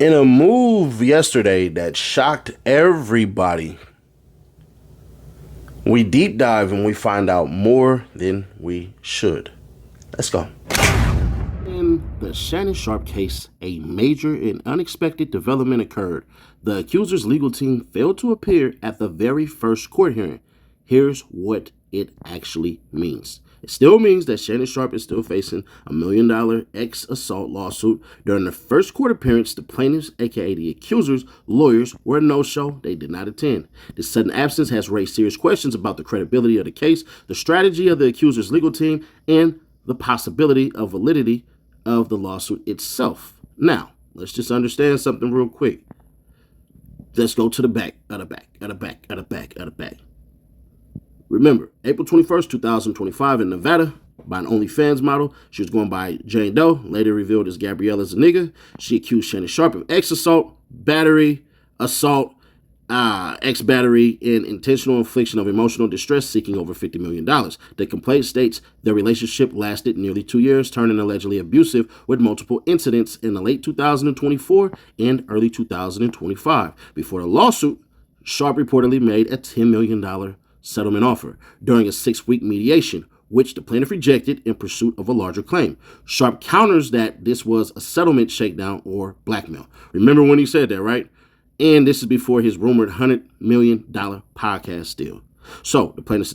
In a move yesterday that shocked everybody, we deep dive and we find out more than we should. Let's go. In the Shannon Sharpe case, a major and unexpected development occurred. The accuser's legal team failed to appear at the very first court hearing. Here's what it actually means. It still means that Shannon Sharpe is still facing a $1 million ex-assault lawsuit. During the first court appearance, the plaintiffs, aka the accuser's lawyers, were a no-show. They did not attend. This sudden absence has raised serious questions about the credibility of the case, the strategy of the accuser's legal team, and the possibility of validity of the lawsuit itself. Now, let's just understand something real quick. Let's go to the back, of the back. Remember, April 21st, 2025 in Nevada, by an OnlyFans model. She was going by Jane Doe, later revealed as Gabriella Zuniga. She accused Shannon Sharpe of ex-assault, battery, assault, ex-battery, and intentional infliction of emotional distress, seeking over $50 million. The complaint states their relationship lasted nearly 2 years, turning allegedly abusive with multiple incidents in the late 2024 and early 2025. Before the lawsuit, Sharpe reportedly made a $10 million settlement offer during a 6-week mediation, which the plaintiff rejected in pursuit of a larger claim. Sharpe counters that this was a settlement shakedown or blackmail. Remember when he said that, right? And this is before his rumored $100 million podcast deal. So the plaintiff's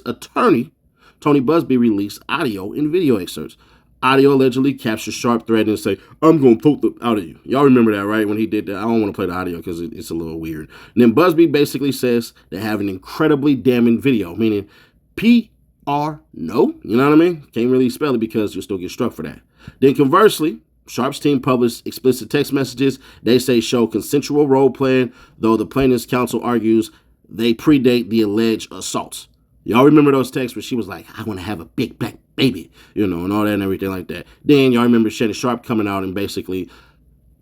attorney, Tony Busby, released audio and video excerpts. Audio allegedly captures Sharpe threatening to say, "I'm going to poke the out of you." Y'all remember that, right? When he did that. I don't want to play the audio because it's a little weird. And then Busby basically says they have an incredibly damning video, meaning PR no. You know what I mean? Can't really spell it because you'll still get struck for that. Then conversely, Sharpe's team published explicit text messages they say show consensual role playing, though the plaintiff's counsel argues they predate the alleged assaults. Y'all remember those texts where she was like, "I want to have a big black baby," and all that and everything like that. Then y'all remember Shannon Sharpe coming out and basically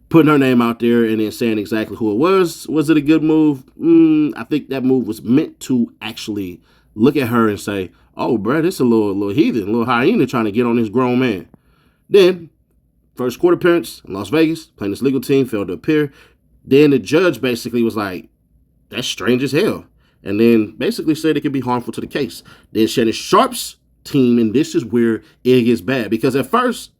putting her name out there and then saying exactly who it was. Was it a good move? I think that move was meant to actually look at her and say, "Oh, bruh, this is a little heathen, a little hyena trying to get on this grown man." Then, first court appearance in Las Vegas, plaintiff's legal team failed to appear. Then the judge basically was like, "That's strange as hell." And then basically said it could be harmful to the case. Then Shannon Sharpe's team, and this is where it gets bad. Because at first,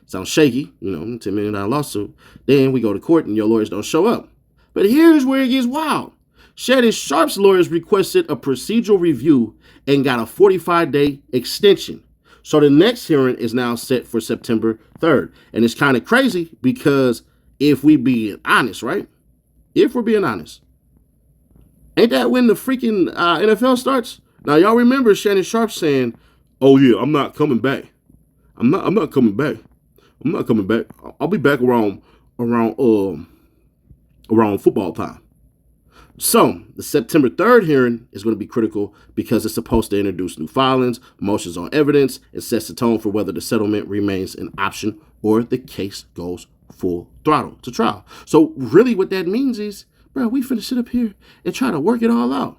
it sounds shaky, $10 million lawsuit. Then we go to court and your lawyers don't show up. But here's where it gets wild. Shannon Sharpe's lawyers requested a procedural review and got a 45-day extension. So the next hearing is now set for September 3rd. And it's kind of crazy because if we being honest, right? If we're being honest, ain't that when the freaking NFL starts? Now, y'all remember Shannon Sharpe saying, "Oh, yeah, I'm not coming back. I'm not coming back. I'm not coming back. I'll be back around football time." So, the September 3rd hearing is going to be critical because it's supposed to introduce new filings, motions on evidence, and sets the tone for whether the settlement remains an option or the case goes full throttle to trial. So, really what that means is, bro, we finna sit up here and try to work it all out.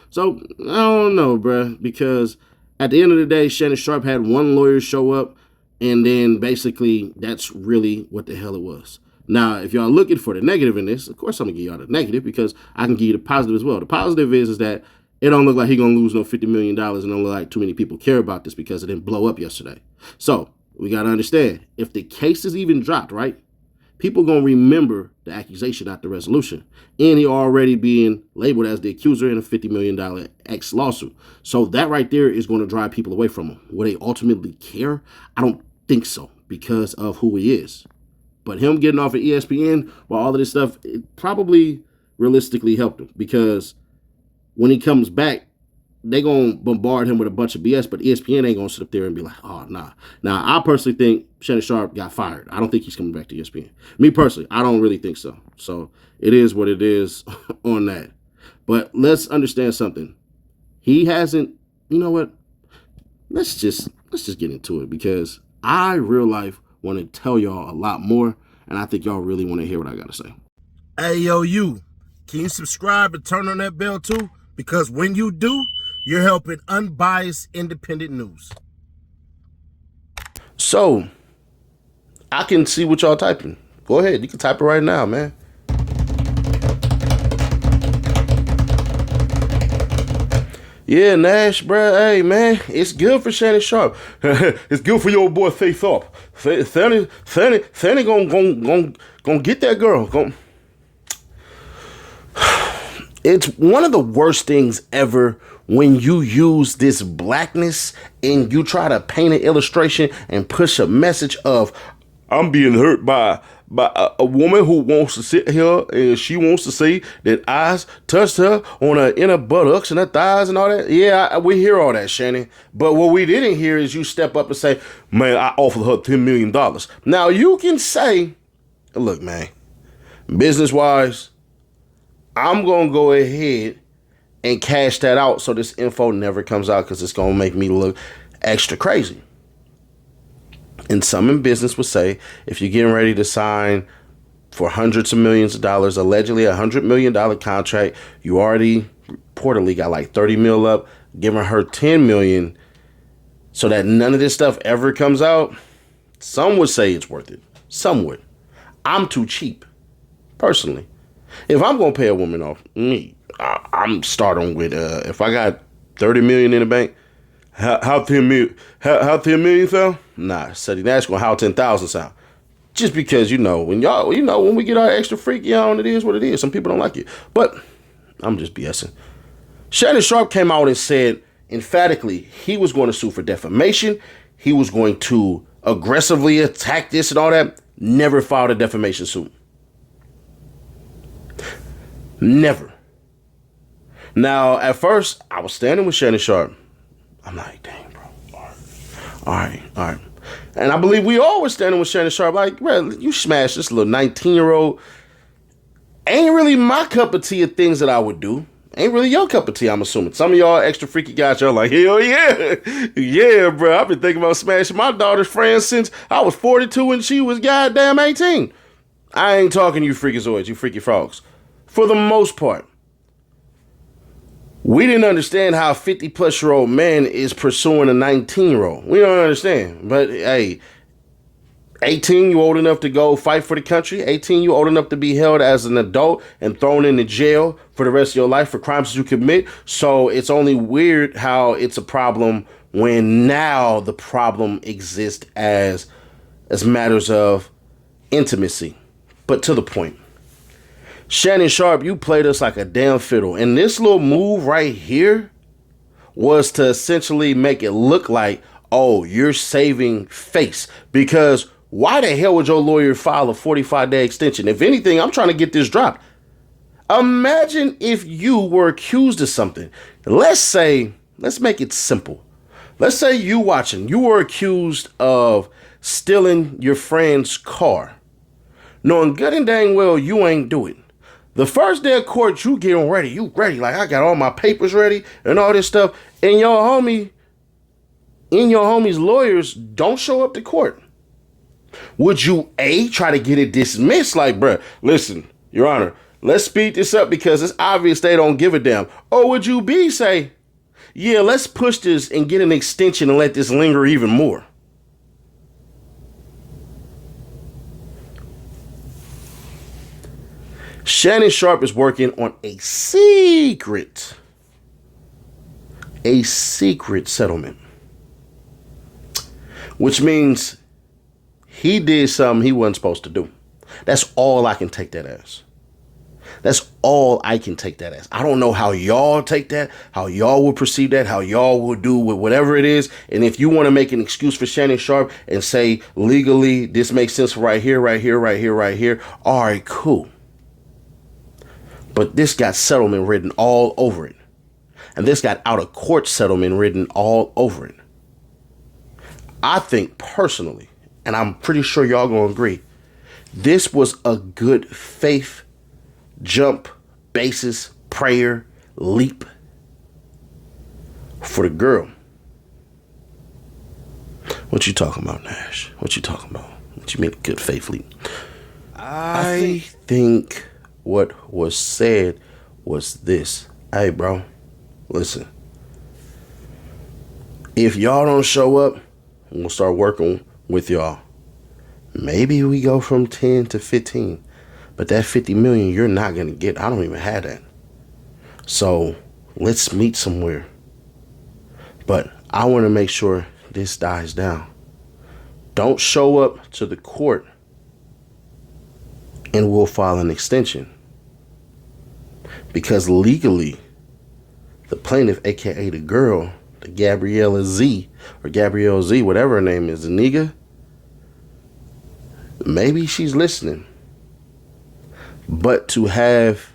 So, I don't know, bro, because at the end of the day, Shannon Sharpe had one lawyer show up, and then basically that's really what the hell it was. Now, if y'all looking for the negative in this, of course I'm going to give y'all the negative because I can give you the positive as well. The positive is that it don't look like he's going to lose no $50 million and don't look like too many people care about this because it didn't blow up yesterday. So, we got to understand, if the case is even dropped, right? People going to remember the accusation, not the resolution. And he already being labeled as the accuser in a $50 million ex lawsuit. So that right there is going to drive people away from him. Will they ultimately care? I don't think so because of who he is. But him getting off of ESPN while all of this stuff, it probably realistically helped him because when he comes back, they going to bombard him with a bunch of BS, but ESPN ain't going to sit up there and be like, "Oh, nah." Now, I personally think Shannon Sharpe got fired. I don't think he's coming back to ESPN. Me personally, I don't really think so. So it is what it is on that. But let's understand something. He hasn't, you know what? Let's just get into it because I, real life, want to tell y'all a lot more, and I think y'all really want to hear what I got to say. Hey, yo, you. Can you subscribe and turn on that bell, too? Because when you do, you're helping unbiased, independent news. So, I can see what y'all typing. Go ahead. You can type it right now, man. Yeah, Nash, bro. Hey, man, it's good for Shannon Sharpe. It's good for your boy Faith Up. Fanny gonna get that girl. It's one of the worst things ever when you use this blackness and you try to paint an illustration and push a message of I'm being hurt by a woman who wants to sit here and she wants to say that eyes touched her on her inner buttocks and her thighs and all that. Yeah, we hear all that, Shannon. But what we didn't hear is you step up and say, man, I offered her $10 million. Now you can say, look, man, business-wise, I'm going to go ahead and cash that out so this info never comes out because it's going to make me look extra crazy. And some in business would say, if you're getting ready to sign for hundreds of millions of dollars, allegedly $100 million contract, you already reportedly got like 30 mil up, giving her 10 million so that none of this stuff ever comes out. Some would say it's worth it. Some would. I'm too cheap, personally. If I'm going to pay a woman off, I'm starting with, if I got 30 million in the bank, how 10 million sound? Nah, Seti Nash gonna how 10,000 sound. Just because, when when we get our extra freaky on, it is what it is. Some people don't like it. But I'm just BSing. Shannon Sharpe came out and said emphatically he was going to sue for defamation. He was going to aggressively attack this and all that. Never filed a defamation suit. Never. Now, at first, I was standing with Shannon Sharpe. I'm like, dang, bro. All right. And I believe we all were standing with Shannon Sharpe. Like, bro, you smashed this little 19-year-old. Ain't really my cup of tea of things that I would do. Ain't really your cup of tea, I'm assuming. Some of y'all extra freaky guys, y'all like, hell yeah. Yeah, bro. I've been thinking about smashing my daughter's friends since I was 42 and she was goddamn 18. I ain't talking to you freakazoids, you freaky frogs. For the most part. We didn't understand how a 50-plus-year-old man is pursuing a 19-year-old. We don't understand. But, hey, 18, you old enough to go fight for the country. 18, you old enough to be held as an adult and thrown into jail for the rest of your life for crimes you commit. So it's only weird how it's a problem when now the problem exists as matters of intimacy. But to the point. Shannon Sharpe, you played us like a damn fiddle. And this little move right here was to essentially make it look like, oh, you're saving face. Because why the hell would your lawyer file a 45-day extension? If anything, I'm trying to get this dropped. Imagine if you were accused of something. Let's make it simple. Let's say you were accused of stealing your friend's car. Knowing good and dang well you ain't do it. The first day of court, you getting ready. You ready. Like, I got all my papers ready and all this stuff. And your homie's lawyers don't show up to court. Would you, A, try to get it dismissed? Like, bruh, listen, Your Honor, let's speed this up because it's obvious they don't give a damn. Or would you, B, say, yeah, let's push this and get an extension and let this linger even more? Shannon Sharpe is working on a secret settlement, which means he did something he wasn't supposed to do. That's all I can take that as. I don't know how y'all take that, how y'all will perceive that, how y'all will do with whatever it is. And if you want to make an excuse for Shannon Sharpe and say legally this makes sense right here. All right, cool. But this got settlement written all over it. And this got out of court settlement written all over it. I think personally, and I'm pretty sure y'all gonna agree, this was a good faith jump, basis, prayer, leap for the girl. What you talking about, Nash? What you talking about? What you mean good faith leap? I think what was said was this. Hey, bro, listen. If y'all don't show up, we'll start working with y'all. Maybe we go from 10 to 15. But that 50 million you're not going to get. I don't even have that. So let's meet somewhere. But I want to make sure this dies down. Don't show up to the court and we'll file an extension. Because legally, the plaintiff, aka the girl, the Gabrielle Z, whatever her name is, Zaniga, maybe she's listening. But to have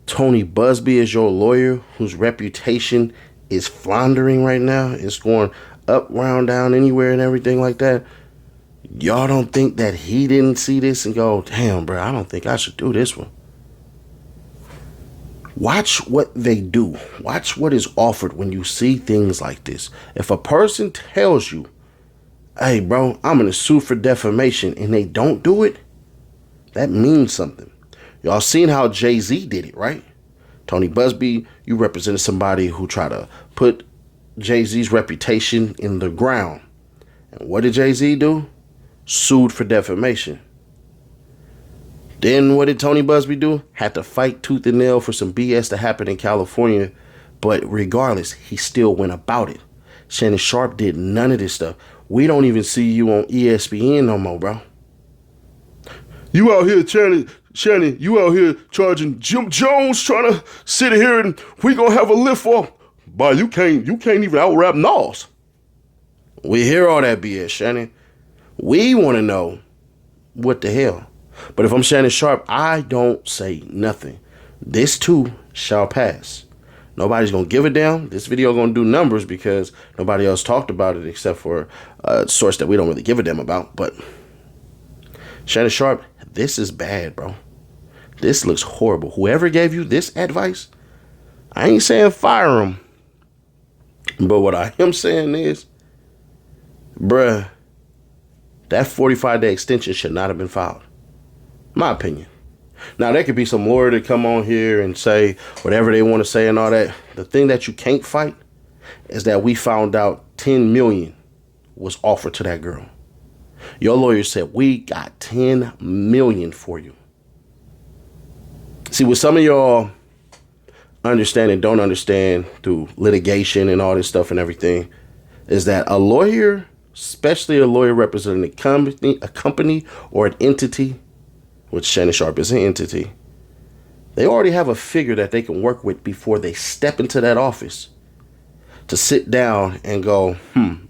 Tony Busby as your lawyer, whose reputation is floundering right now, it's going up, round, down, anywhere and everything like that, y'all don't think that he didn't see this and go, damn, bro, I don't think I should do this one. Watch what they do. Watch what is offered when you see things like this. If a person tells you, hey, bro, I'm going to sue for defamation, and they don't do it, that means something. Y'all seen how Jay-Z did it, right? Tony Busby, you represented somebody who tried to put Jay-Z's reputation in the ground. And what did Jay-Z do? Sued for defamation. Then what did Tony Busby do? Had to fight tooth and nail for some BS that happened in California. But regardless, he still went about it. Shannon Sharpe did none of this stuff. We don't even see you on ESPN no more, bro. You out here, Shannon, you out here charging Jim Jones, trying to sit here and we gonna have a lift off. But you can't even out-rap Nas. We hear all that BS, Shannon. We want to know what the hell. But if I'm Shannon Sharpe, I don't say nothing. This too shall pass. Nobody's going to give a damn. This video going to do numbers because nobody else talked about it except for a source that we don't really give a damn about. But Shannon Sharpe, this is bad, bro. This looks horrible. Whoever gave you this advice, I ain't saying fire him. But what I am saying is, bruh, that 45-day extension should not have been filed. My opinion. Now, there could be some lawyer to come on here and say whatever they want to say and all that. The thing that you can't fight is that we found out 10 million was offered to that girl. Your lawyer said, we got 10 million for you. See, what some of y'all understand and don't understand through litigation and all this stuff and everything is that a lawyer, especially a lawyer representing a company or an entity, which Shannon Sharpe is an entity, they already have a figure that they can work with before they step into that office to sit down and go,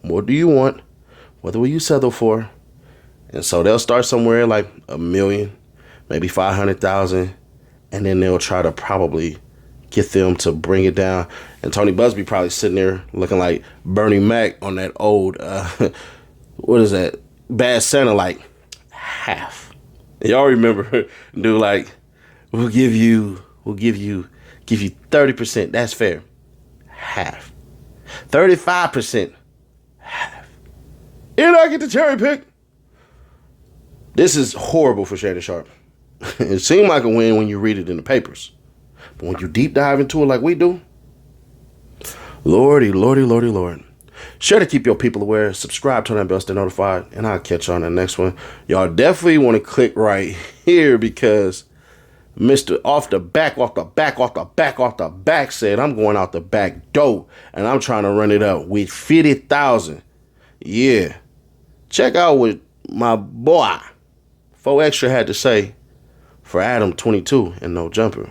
what do you want? What will you settle for? And so they'll start somewhere like $1 million, maybe 500,000, and then they'll try to probably get them to bring it down. And Tony Busby probably sitting there looking like Bernie Mac on that old, what is that? Bad Santa, like half. Y'all remember, dude, like, we'll give you 30%. That's fair. Half. 35%. Half. And I get the cherry pick. This is horrible for Shannon Sharpe. It seemed like a win when you read it in the papers. But when you deep dive into it like we do, Lordy, Lordy, Lordy, Lord. Sure to keep your people aware. Subscribe, turn that bell, stay notified, and I'll catch you on the next one. Y'all definitely want to click right here because Mr. off the back said I'm going out the back door and I'm trying to run it up with 50,000. Yeah. Check out what my boy 4Extra had to say for Adam 22 and No Jumper.